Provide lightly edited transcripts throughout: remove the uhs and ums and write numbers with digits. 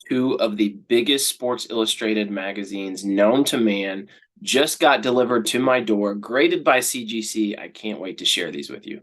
Two of the biggest Sports Illustrated magazines known to man just got delivered to my door, graded by CGC. I can't wait to share these with you.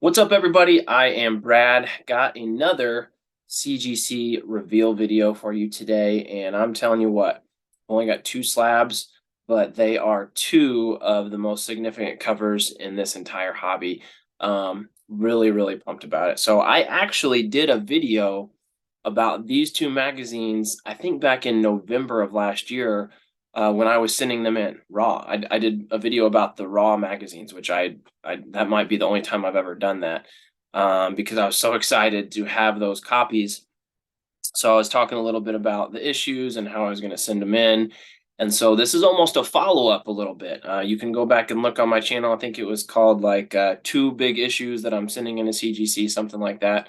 What's up, everybody? I am Brad. Got another CGC reveal video for you today, and I'm telling you what, only got two slabs, but they are two of the most significant covers in this entire hobby. Really pumped about it. So I actually did a video about these two magazines, I think back in November of last year, when I was sending them in raw. I did a video about the raw magazines, which I that might be the only time I've ever done that, because I was so excited to have those copies. So I was talking a little bit about the issues and how I was going to send them in. And so this is almost a follow-up a little bit. You can go back and look on my channel. I think it was called like two big issues that I'm sending in a CGC, something like that.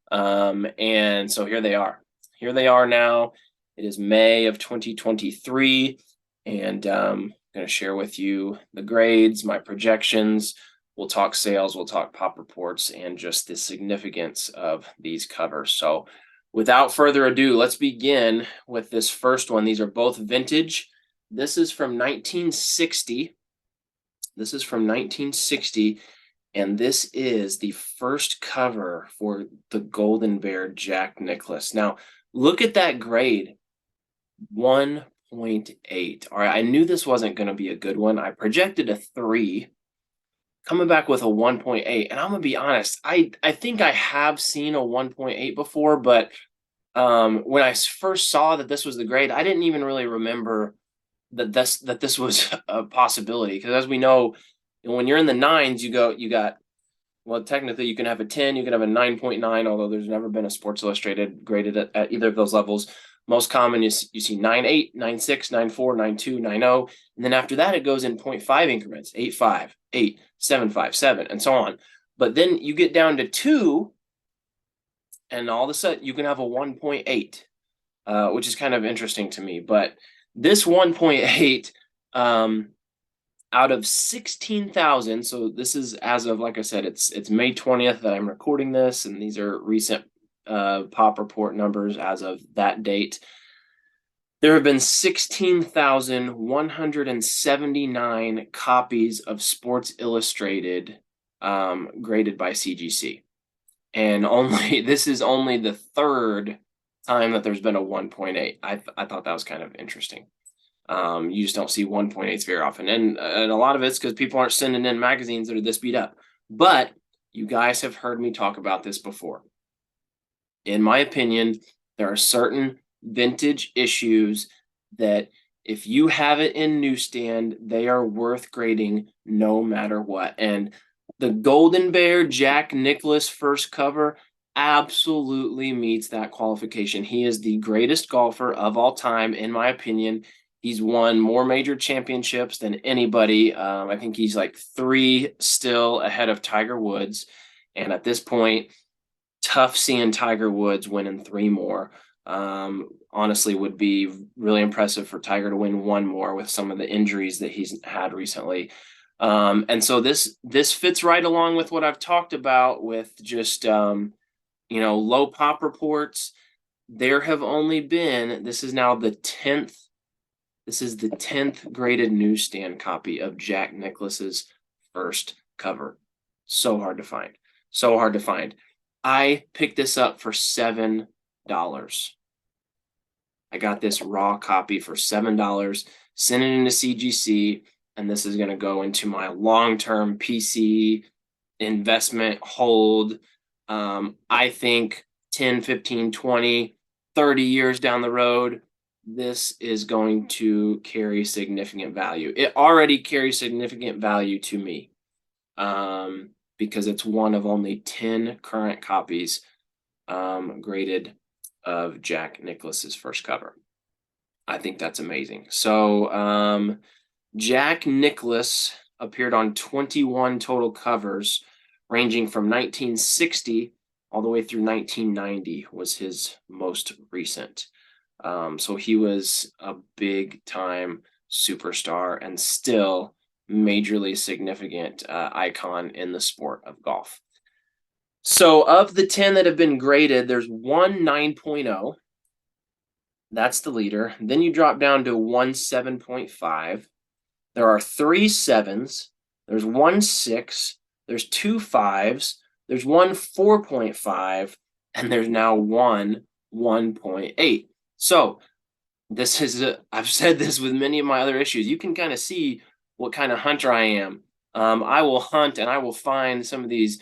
And so here they are. Here they are now. It is May of 2023. And I'm going to share with you the grades, my projections. We'll talk sales, we'll talk pop reports, and just the significance of these covers. So without further ado, let's begin with this first one. These are both vintage. This is from 1960. This is from 1960. And this is the first cover for the Golden Bear Jack Nicklaus. Now, look at that grade, 1.8. All right, I knew this wasn't going to be a good one. I projected a 3, coming back with a 1.8. And I'm going to be honest, I think I have seen a 1.8 before, but when I first saw that this was the grade, I didn't even really remember that this was a possibility. Because as we know, when you're in the nines, you got, well, technically you can have a 10, you can have a 9.9, although there's never been a Sports Illustrated graded at either of those levels. Most common is you see 9.8, 9.6, 9.4, 9.2, 9.0, and then after that it goes in 0.5 increments, 8.5, 8, 7.5, 7, and so on. But then you get down to 2, and all of a sudden you can have a 1.8, which is kind of interesting to me. But this 1.8, out of 16,000, so this is as of, like I said, it's May 20th that I'm recording this, and these are recent pop report numbers as of that date. There have been 16,179 copies of Sports Illustrated graded by CGC. And this is only the third time that there's been a 1.8. I thought that was kind of interesting. You just don't see 1.8s very often. And a lot of it's because people aren't sending in magazines that are this beat up. But you guys have heard me talk about this before. In my opinion, there are certain vintage issues that if you have it in newsstand, they are worth grading no matter what. And the Golden Bear Jack Nicklaus first cover absolutely meets that qualification. He is the greatest golfer of all time, in my opinion. He's won more major championships than anybody. I think he's like 3 still ahead of Tiger Woods. And at this point, tough seeing Tiger Woods winning 3 more. Honestly, would be really impressive for Tiger to win 1 more with some of the injuries that he's had recently. And so this fits right along with what I've talked about with just low pop reports. There have only been, this is now the 10th. This is the 10th graded newsstand copy of Jack Nicklaus's first cover. So hard to find. So hard to find. I picked this up for $7. I got this raw copy for $7, sent it into CGC, and this is going to go into my long-term PC investment hold. I think 10, 15, 20, 30 years down the road, this is going to carry significant value. It already carries significant value to me, because it's one of only 10 current copies graded of Jack Nicklaus's first cover. I think that's amazing. So Jack Nicklaus appeared on 21 total covers, ranging from 1960 all the way through 1990 was his most recent. So he was a big time superstar and still majorly significant icon in the sport of golf. So of the 10 that have been graded, there's one 9.0. That's the leader. Then you drop down to one 7.5. There are 3 7s. There's 1 6. There's 2 5s. There's 1 4.5. And there's now 1 1.8. So this is I've said this with many of my other issues. You can kind of see what kind of hunter I am. I will hunt and I will find some of these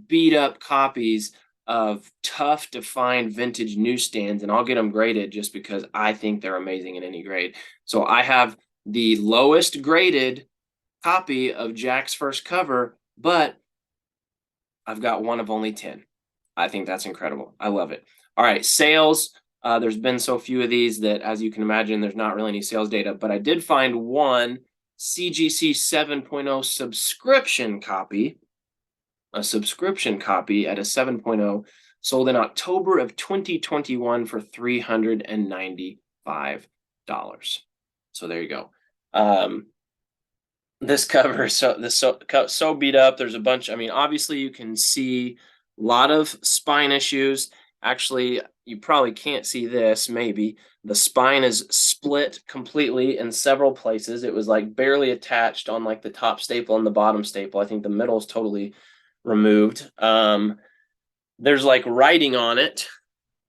beat up copies of tough to find vintage newsstands, and I'll get them graded just because I think they're amazing in any grade. So I have the lowest graded copy of Jack's first cover, but I've got one of only 10. I think that's incredible. I love it. All right, sales. There's been so few of these that, as you can imagine, there's not really any sales data, but I did find one CGC 7.0 subscription copy, a subscription copy at a 7.0, sold in October of 2021 for $395. So there you go. This cover is so beat up. There's a bunch. I mean, obviously you can see a lot of spine issues. Actually, you probably can't see this. Maybe the spine is split completely in several places. It was like barely attached on like the top staple and the bottom staple. I think the middle is totally removed. There's like writing on it.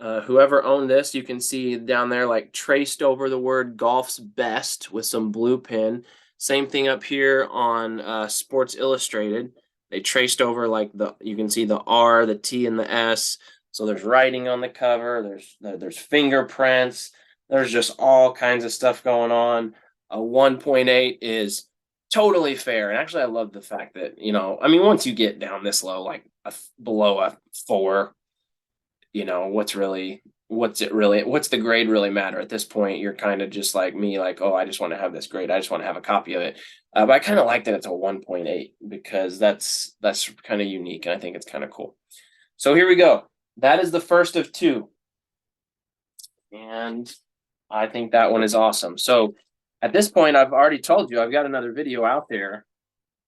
Whoever owned this, you can see down there like traced over the word "Golf's Best" with some blue pen. Same thing up here on Sports Illustrated. They traced over like you can see the R, the T, and the S. So there's writing on the cover. There's fingerprints. There's just all kinds of stuff going on. A 1.8 is totally fair. And actually, I love the fact that, I mean, once you get down this low, like below a 4, what's the grade really matter at this point? You're kind of just like me, like, oh, I just want to have this grade. I just want to have a copy of it. But I kind of like that it's a 1.8 because that's kind of unique. And I think it's kind of cool. So here we go. That is the first of 2. And I think that one is awesome. So at this point, I've already told you, I've got another video out there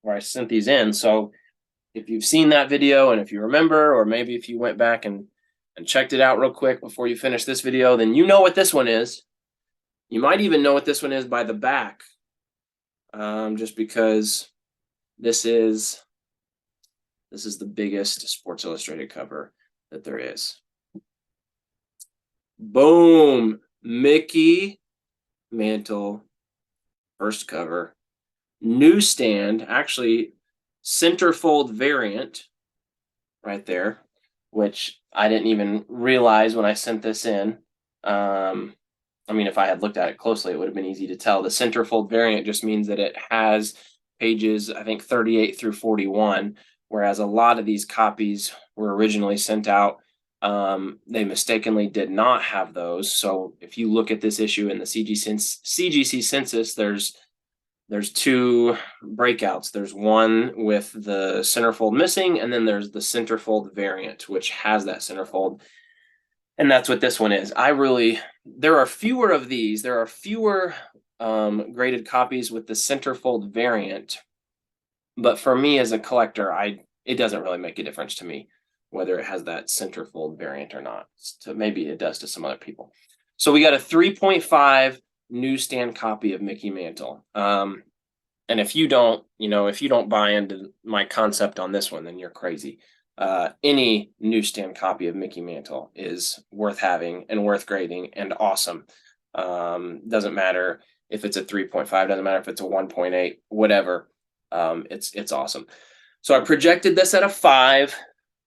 where I sent these in. So if you've seen that video and if you remember, or maybe if you went back and checked it out real quick before you finish this video, then you know what this one is. You might even know what this one is by the back, just because this is the biggest Sports Illustrated cover that there is. Boom, Mickey Mantle, first cover, newsstand, actually centerfold variant right there, which I didn't even realize when I sent this in. I mean, if I had looked at it closely, it would have been easy to tell. The centerfold variant just means that it has pages, I think, 38 through 41, whereas a lot of these copies were originally sent out. They mistakenly did not have those. So if you look at this issue in the CGC census, there's 2 breakouts. There's one with the centerfold missing, and then there's the centerfold variant, which has that centerfold. And that's what this one is. There are fewer of these. There are fewer graded copies with the centerfold variant. But for me as a collector, it doesn't really make a difference to me whether it has that centerfold variant or not. So maybe it does to some other people. So we got a 3.5 newsstand copy of Mickey Mantle. And if you don't buy into my concept on this one, then you're crazy. Any newsstand copy of Mickey Mantle is worth having and worth grading and awesome. Doesn't matter if it's a 3.5, doesn't matter if it's a 1.8, whatever. It's awesome. So I projected this at a 5.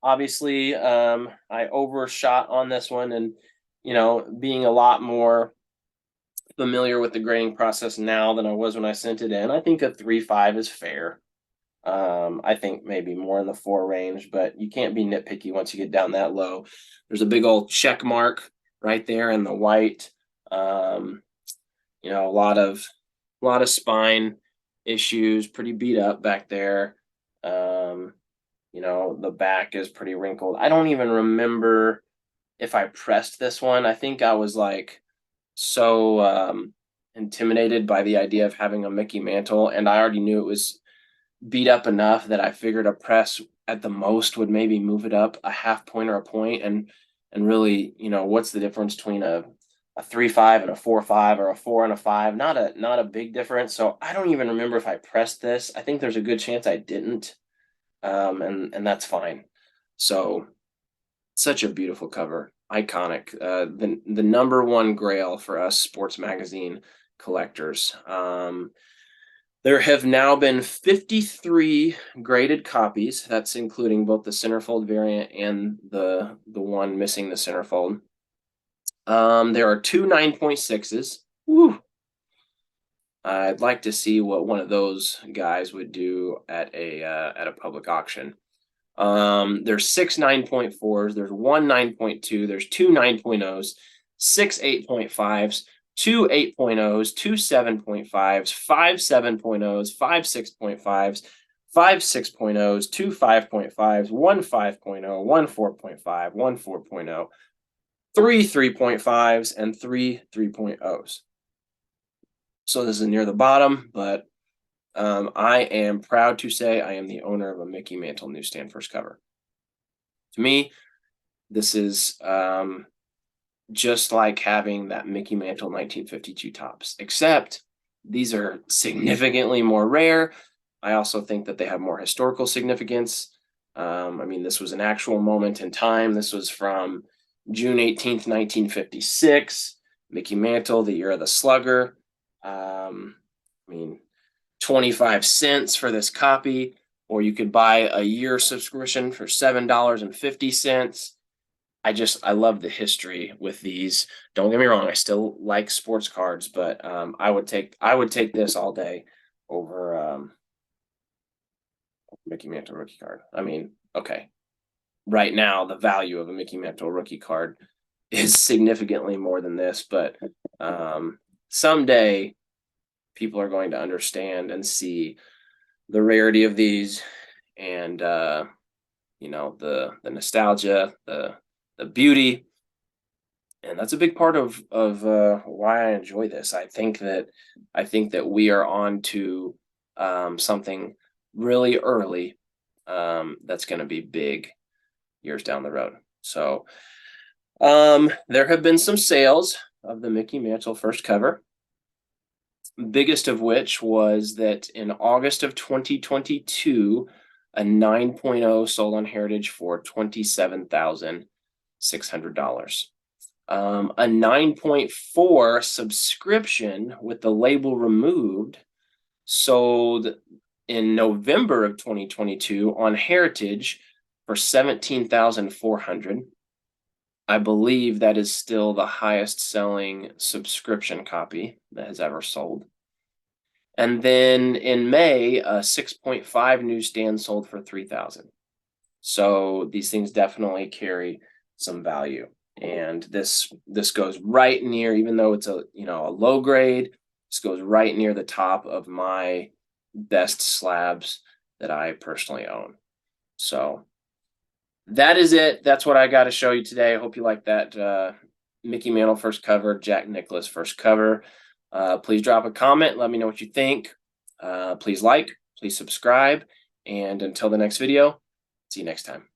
Obviously, I overshot on this one, and being a lot more familiar with the grading process now than I was when I sent it in, I think a 3.5 is fair. I think maybe more in the 4 range, but you can't be nitpicky once you get down that low. There's a big old check mark right there in the white. A lot of spine issues, pretty beat up back there. The back is pretty wrinkled. I don't even remember if I pressed this one. I think I was like so intimidated by the idea of having a Mickey Mantle, and I already knew it was beat up enough that I figured a press at the most would maybe move it up a half point or a point, and really, what's the difference between a 3.5 and a 4.5, or a 4 and a 5? Not a big difference. So I don't even remember if I pressed this. I think there's a good chance I didn't, and that's fine. So such a beautiful cover, iconic. The number one grail for us sports magazine collectors. There have now been 53 graded copies. That's including both the centerfold variant and the one missing the centerfold. There are two 9.6s. Woo! I'd like to see what one of those guys would do at a public auction. There's six 9.4s. There's one 9.2. There's two 9.0s, six 8.5s, two 8.0s, two 7.5s, five 7.0s, five 6.5s, five 6.0s, two 5.5s, one 5.0, one 4.5, one 4.0, three 3.5s, and three 3.0s. So this is near the bottom, but I am proud to say I am the owner of a Mickey Mantle newsstand first cover. To me, this is just like having that Mickey Mantle 1952 tops, except these are significantly more rare. I also think that they have more historical significance. I mean, this was an actual moment in time. This was from June 18th, 1956. Mickey Mantle, the year of the slugger. I mean, 25 cents for this copy, or you could buy a year subscription for $7.50. I love the history with these. Don't get me wrong, I still like sports cards, but I would take this all day over Mickey Mantle rookie card. I mean, okay, right now the value of a Mickey Mantle rookie card is significantly more than this, but someday people are going to understand and see the rarity of these, and the nostalgia, the beauty, and that's a big part of why I enjoy this. I think that we are on to something really early, that's going to be big years down the road. So there have been some sales of the Mickey Mantle first cover. Biggest of which was that in August of 2022, a 9.0 sold on Heritage for $27,600. A 9.4 subscription with the label removed sold in November of 2022 on Heritage for $17,400. I believe that is still the highest selling subscription copy that has ever sold. And then in May, a 6.5 newsstand sold for $3,000. So these things definitely carry some value. And this goes right near, even though it's a low grade, this goes right near the top of my best slabs that I personally own. So that is it. That's what I got to show you today. I hope you like that Mickey Mantle first cover, Jack Nicklaus first cover. Please drop a comment. Let me know what you think. Please like, please subscribe. And until the next video, see you next time.